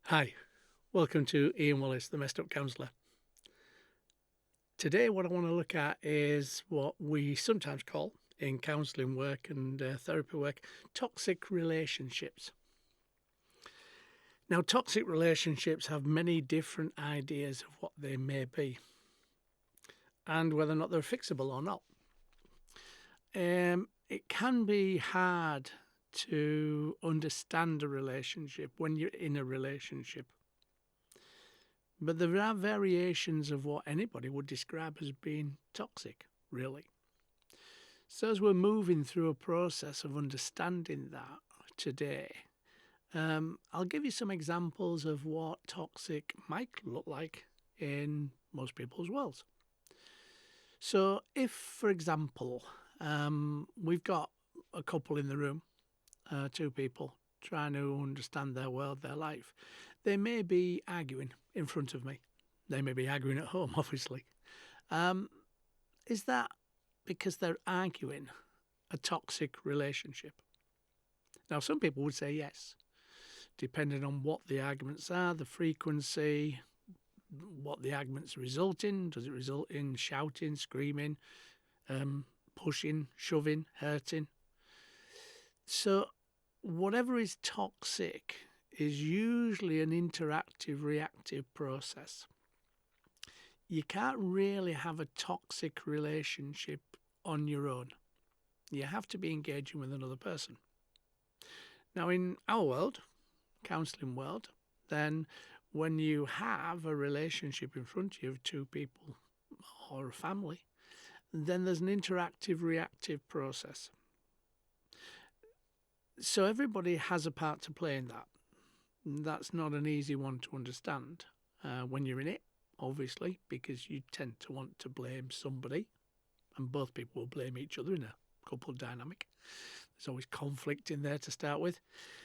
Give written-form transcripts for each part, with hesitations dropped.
Hi, welcome to Ian Willis, the Messed Up Counsellor. Today, what I want to look at is what we sometimes call, in counselling work and therapy work, toxic relationships. Now, toxic relationships have many different ideas of what they may be and whether or not they're fixable or not. It can be hard to understand a relationship when you're in a relationship. But there are variations of what anybody would describe as being toxic, really. So, as we're moving through a process of understanding that today, I'll give you some examples of what toxic might look like in most people's worlds. So, if, for example, we've got a couple in the room, two people, trying to understand their world, their life, they may be arguing in front of me. They may be arguing at home, obviously. Is that because they're arguing a toxic relationship? Now, some people would say yes, depending on what the arguments are, the frequency, what the arguments result in. Does it result in shouting, screaming, pushing, shoving, hurting? So, whatever is toxic is usually an interactive, reactive process. You can't really have a toxic relationship on your own. You have to be engaging with another person. Now, in our world, counselling world, then when you have a relationship in front of you of two people or a family, then there's an interactive, reactive process. So everybody has a part to play in that. That's not an easy one to understand when you're in it, obviously, because you tend to want to blame somebody, and both people will blame each other in a couple dynamic. There's always conflict in there to start with.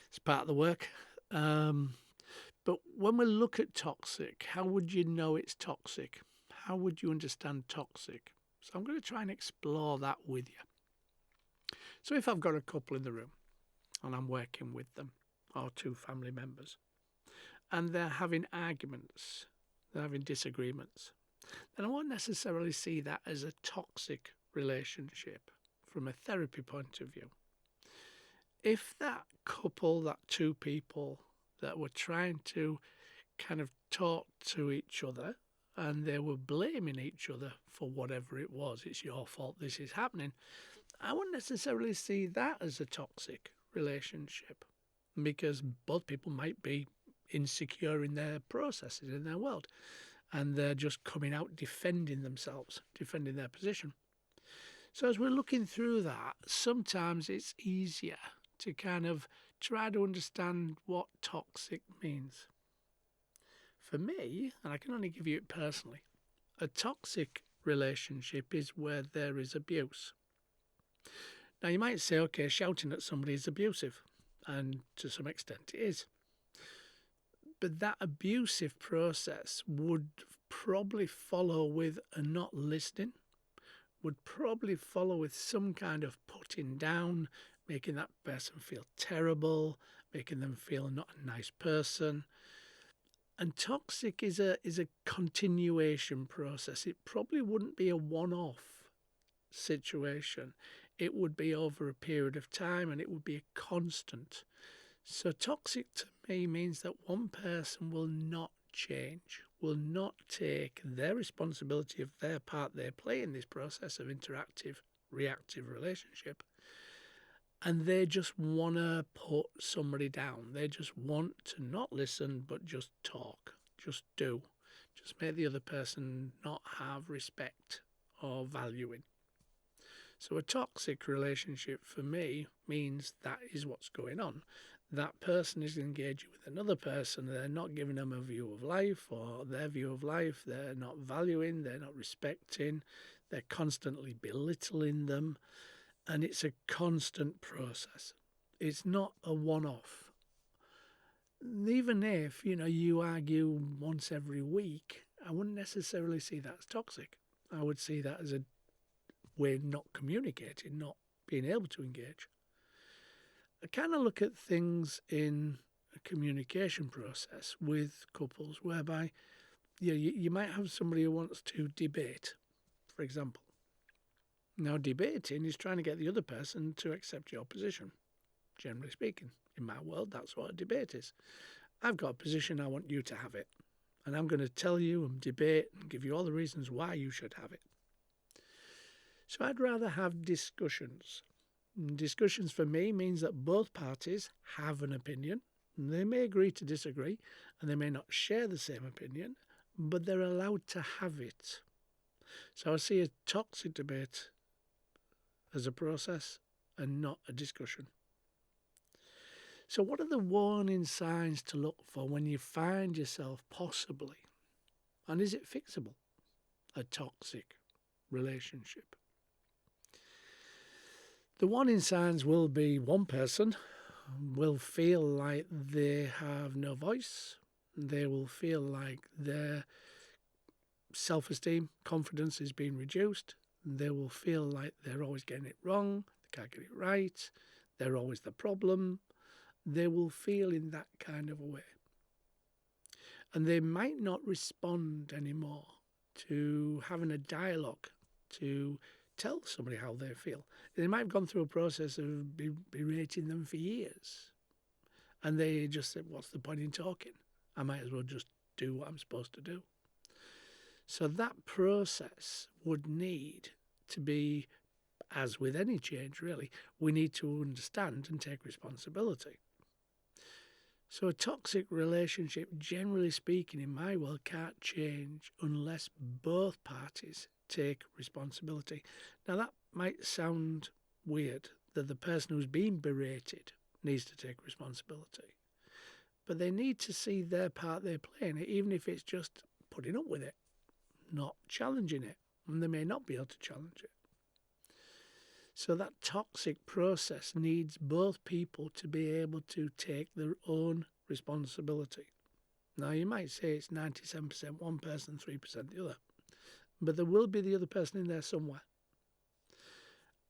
It's part of the work. But when we look at toxic, how would you know it's toxic? How would you understand toxic? So I'm going to try and explore that with you. So if I've got a couple in the room and I'm working with them, or two family members, and they're having arguments, they're having disagreements, then I won't necessarily see that as a toxic relationship from a therapy point of view. If that couple, that two people that were trying to kind of talk to each other and they were blaming each other for whatever it was, it's your fault this is happening, I wouldn't necessarily see that as a toxic relationship because both people might be insecure in their processes, in their world, and they're just coming out defending themselves, defending their position. So as we're looking through that, sometimes it's easier to kind of try to understand what toxic means. For me, and I can only give you it personally, a toxic relationship is where there is abuse. Now you might say, okay, shouting at somebody is abusive, and to some extent it is. But that abusive process would probably follow with a not listening, would probably follow with some kind of putting down, making that person feel terrible, making them feel not a nice person. And toxic is a continuation process. It probably wouldn't be a one-off situation. It would be over a period of time and it would be a constant. So toxic to me means that one person will not change, will not take their responsibility of their part they play in this process of interactive, reactive relationship, and they just want to put somebody down. They just want to not listen, but just talk, just do, just make the other person not have respect or valuing. So a toxic relationship for me means that is what's going on. That person is engaging with another person. They're not giving them a view of life or their view of life. They're not valuing. They're not respecting. They're constantly belittling them. And it's a constant process. It's not a one-off. Even if, you argue once every week, I wouldn't necessarily see that as toxic. I would see that as a way of not communicating, not being able to engage. I kind of look at things in a communication process with couples whereby you might have somebody who wants to debate, for example. Now, debating is trying to get the other person to accept your position, generally speaking. In my world, that's what a debate is. I've got a position, I want you to have it. And I'm going to tell you and debate and give you all the reasons why you should have it. So I'd rather have discussions. Discussions for me means that both parties have an opinion. They may agree to disagree, and they may not share the same opinion, but they're allowed to have it. So I see a toxic debate as a process and not a discussion. So what are the warning signs to look for when you find yourself possibly, and is it fixable, a toxic relationship? The warning signs will be one person will feel like they have no voice. They will feel like their self-esteem, confidence is being reduced. They will feel like they're always getting it wrong. They can't get it right. They're always the problem. They will feel in that kind of a way. And they might not respond anymore to having a dialogue to tell somebody how they feel. They might have gone through a process of berating them for years. And they just said, what's the point in talking? I might as well just do what I'm supposed to do. So that process would need to be, as with any change really, we need to understand and take responsibility. So a toxic relationship, generally speaking, in my world, can't change unless both parties take responsibility. Now, that might sound weird, that the person who's being berated needs to take responsibility. But they need to see their part they play in it, even if it's just putting up with it, not challenging it. And they may not be able to challenge it. So that toxic process needs both people to be able to take their own responsibility. Now, you might say it's 97% one person, 3% the other. But there will be the other person in there somewhere.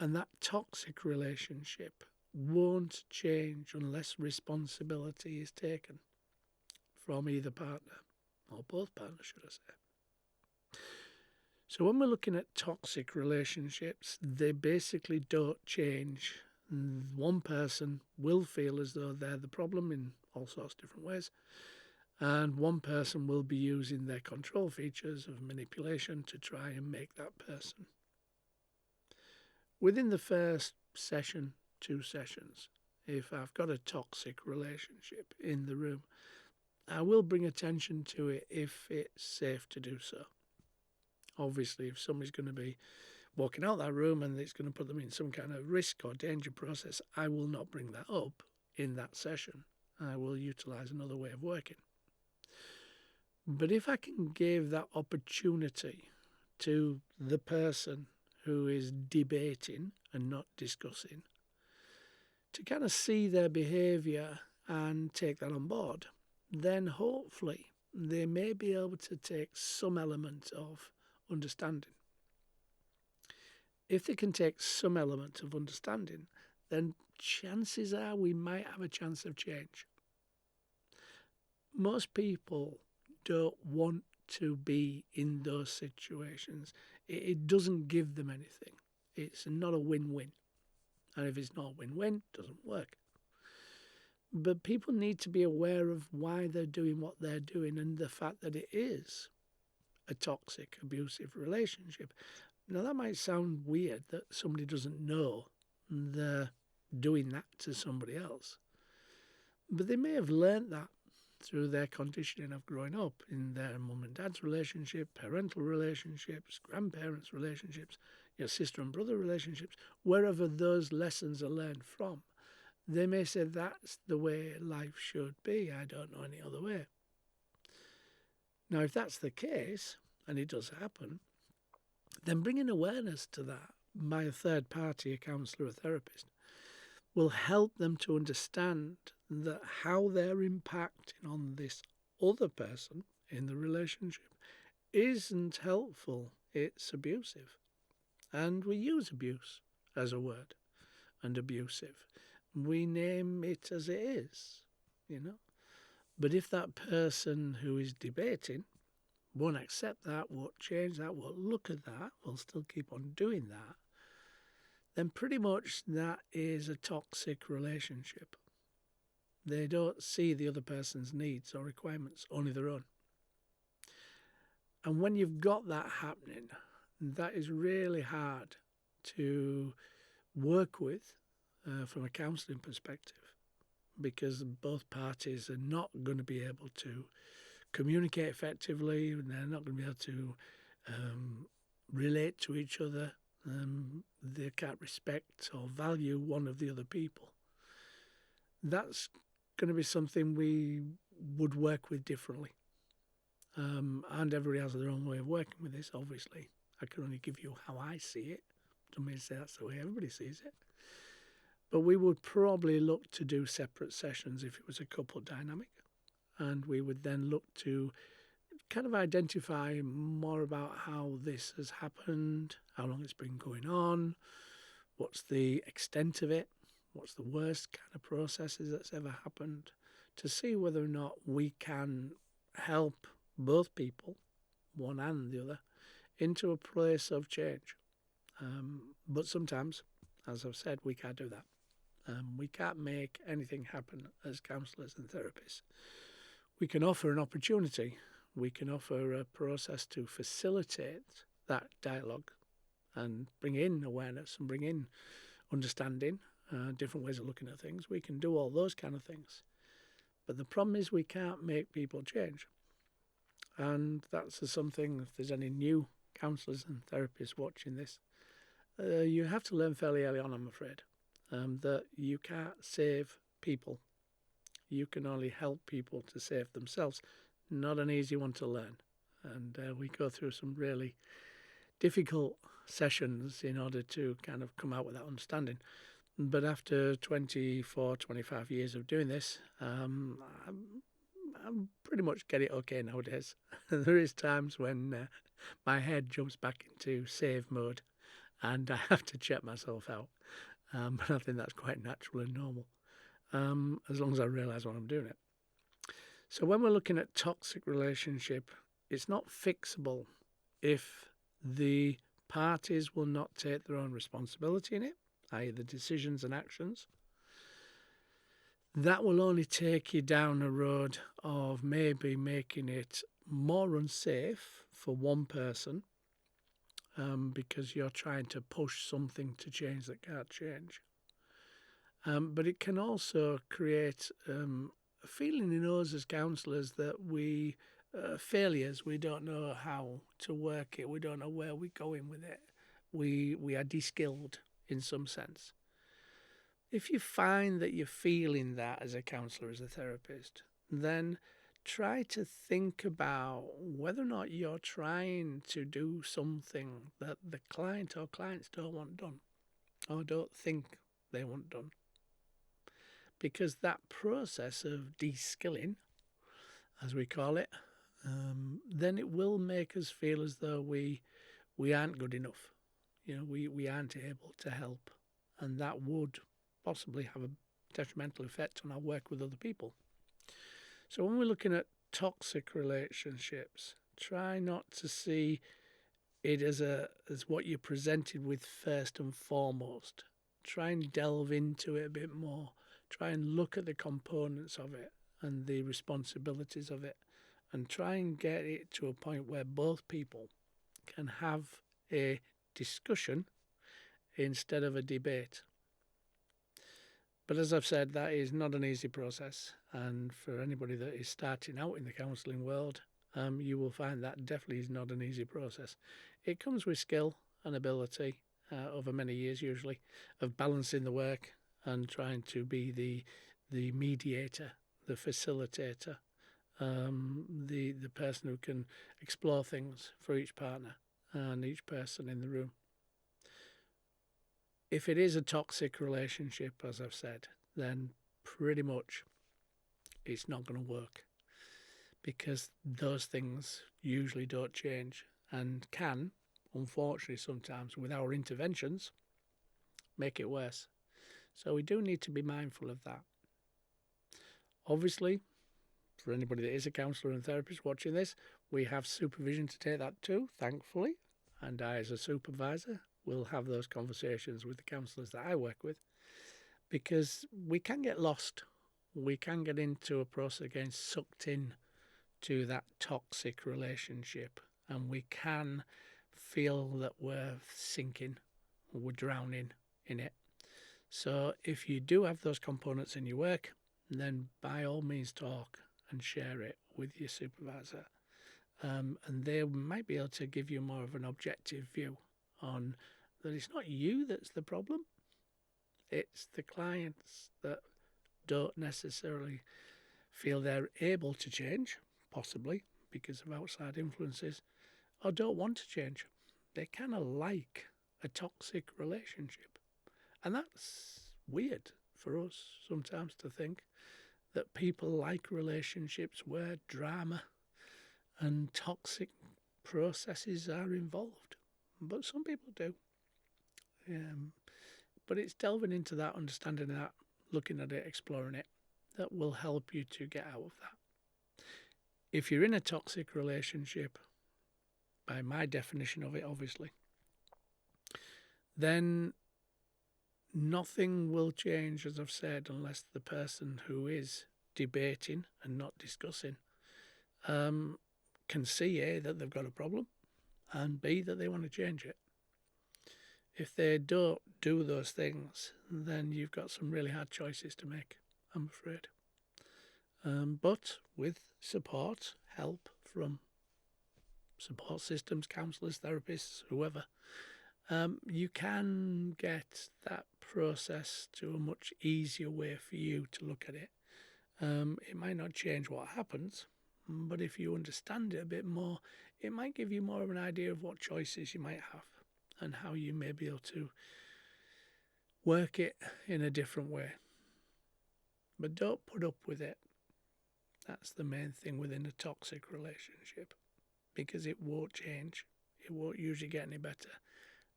And that toxic relationship won't change unless responsibility is taken from either partner, or both partners, should I say. So when we're looking at toxic relationships, they basically don't change. One person will feel as though they're the problem in all sorts of different ways, and one person will be using their control features of manipulation to try and make that person. Within the first session, 2 sessions, if I've got a toxic relationship in the room, I will bring attention to it if it's safe to do so. Obviously, if somebody's going to be walking out that room and it's going to put them in some kind of risk or danger process, I will not bring that up in that session. I will utilise another way of working. But if I can give that opportunity to the person who is debating and not discussing, to kind of see their behaviour and take that on board, then hopefully they may be able to take some element of understanding. If they can take some element of understanding, then chances are we might have a chance of change. Most people don't want to be in those situations. It doesn't give them anything. It's not a win-win. And if it's not a win-win, it doesn't work. But people need to be aware of why they're doing what they're doing and the fact that it is a toxic, abusive relationship. Now, that might sound weird that somebody doesn't know they're doing that to somebody else. But they may have learnt that through their conditioning of growing up in their mum and dad's relationship, parental relationships, grandparents' relationships, your sister and brother relationships, wherever those lessons are learned from. They may say that's the way life should be. I don't know any other way. Now, if that's the case, and it does happen, then bringing awareness to that by a third party, a counsellor, a therapist, will help them to understand that how they're impacting on this other person in the relationship isn't helpful, it's abusive. And we use abuse as a word, and abusive. We name it as it is, you know. But if that person who is debating won't accept that, won't change that, won't look at that, will still keep on doing that, then pretty much that is a toxic relationship. They don't see the other person's needs or requirements, only their own. And when you've got that happening, that is really hard to work with from a counselling perspective, because both parties are not going to be able to communicate effectively, and they're not going to be able to relate to each other. They can't respect or value one of the other people. That's going to be something we would work with differently. And everybody has their own way of working with this, obviously. I can only give you how I see it. Don't mean to say that's the way everybody sees it. But we would probably look to do separate sessions if it was a couple dynamic. And we would then look to kind of identify more about how this has happened, how long it's been going on, what's the extent of it, what's the worst kind of processes that's ever happened, to see whether or not we can help both people, one and the other, into a place of change. But sometimes, as I've said, we can't do that. We can't make anything happen as counsellors and therapists. We can offer an opportunity. We can offer a process to facilitate that dialogue and bring in awareness and bring in understanding, different ways of looking at things. We can do all those kind of things. But the problem is we can't make people change. And that's something, if there's any new counsellors and therapists watching this, you have to learn fairly early on, I'm afraid, that you can't save people. You can only help people to save themselves. Not an easy one to learn. And we go through some really difficult sessions in order to kind of come out with that understanding. But after 24, 25 years of doing this, I pretty much get it okay nowadays. There is times when my head jumps back into save mode and I have to check myself out. But I think that's quite natural and normal, as long as I realise when I'm doing it. So when we're looking at toxic relationship, it's not fixable if the parties will not take their own responsibility in it, i.e. the decisions and actions. That will only take you down a road of maybe making it more unsafe for one person, because you're trying to push something to change that can't change. But it can also create a feeling in us as counsellors that we failures. We don't know how to work it. We don't know where we're going with it. We are de-skilled in some sense. If you find that you're feeling that as a counsellor, as a therapist, then try to think about whether or not you're trying to do something that the client or clients don't want done or don't think they want done. Because that process of de-skilling, as we call it, then it will make us feel as though we aren't good enough. We aren't able to help. And that would possibly have a detrimental effect on our work with other people. So when we're looking at toxic relationships, try not to see it as what you're presented with first and foremost. Try and delve into it a bit more. Try and look at the components of it and the responsibilities of it, and try and get it to a point where both people can have a discussion instead of a debate. But as I've said, that is not an easy process. And for anybody that is starting out in the counselling world, you will find that definitely is not an easy process. It comes with skill and ability over many years, usually, of balancing the work and trying to be the mediator, the facilitator, the person who can explore things for each partner and each person in the room. If it is a toxic relationship, as I've said, then pretty much it's not going to work, because those things usually don't change and can, unfortunately sometimes with our interventions, make it worse. So we do need to be mindful of that. Obviously, for anybody that is a counsellor and therapist watching this, we have supervision to take that too, thankfully. And I, as a supervisor, will have those conversations with the counsellors that I work with, because we can get lost. We can get into a process, getting sucked in to that toxic relationship, and we can feel that we're sinking, we're drowning in it. So if you do have those components in your work, then by all means talk and share it with your supervisor. And they might be able to give you more of an objective view on that it's not you that's the problem, it's the clients that don't necessarily feel they're able to change, possibly because of outside influences, or don't want to change. They kind of like a toxic relationship. And that's weird for us sometimes to think that people like relationships where drama and toxic processes are involved. But some people do. But it's delving into that, understanding that, looking at it, exploring it, that will help you to get out of that. If you're in a toxic relationship, by my definition of it, obviously, then nothing will change, as I've said, unless the person who is debating and not discussing can see A, that they've got a problem, and B, that they want to change it. If they don't do those things, then you've got some really hard choices to make, I'm afraid. But with support, help from support systems, counsellors, therapists, whoever, you can get that process to a much easier way for you to look at it. It might not change what happens, but if you understand it a bit more, it might give you more of an idea of what choices you might have and how you may be able to work it in a different way. But don't put up with it. That's the main thing within a toxic relationship, because it won't change. It won't usually get any better.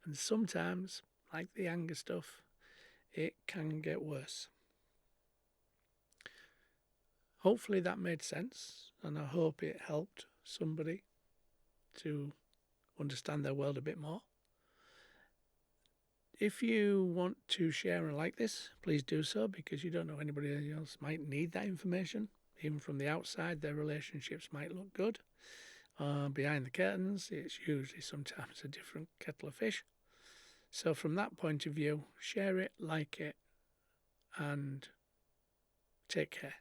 And sometimes, like the anger stuff, it can get worse. Hopefully that made sense, and I hope it helped somebody to understand their world a bit more. If you want to share and like this, please do so, because you don't know anybody else might need that information. Even from the outside, their relationships might look good. Behind the curtains, it's usually sometimes a different kettle of fish. So from that point of view, share it, like it, and take care.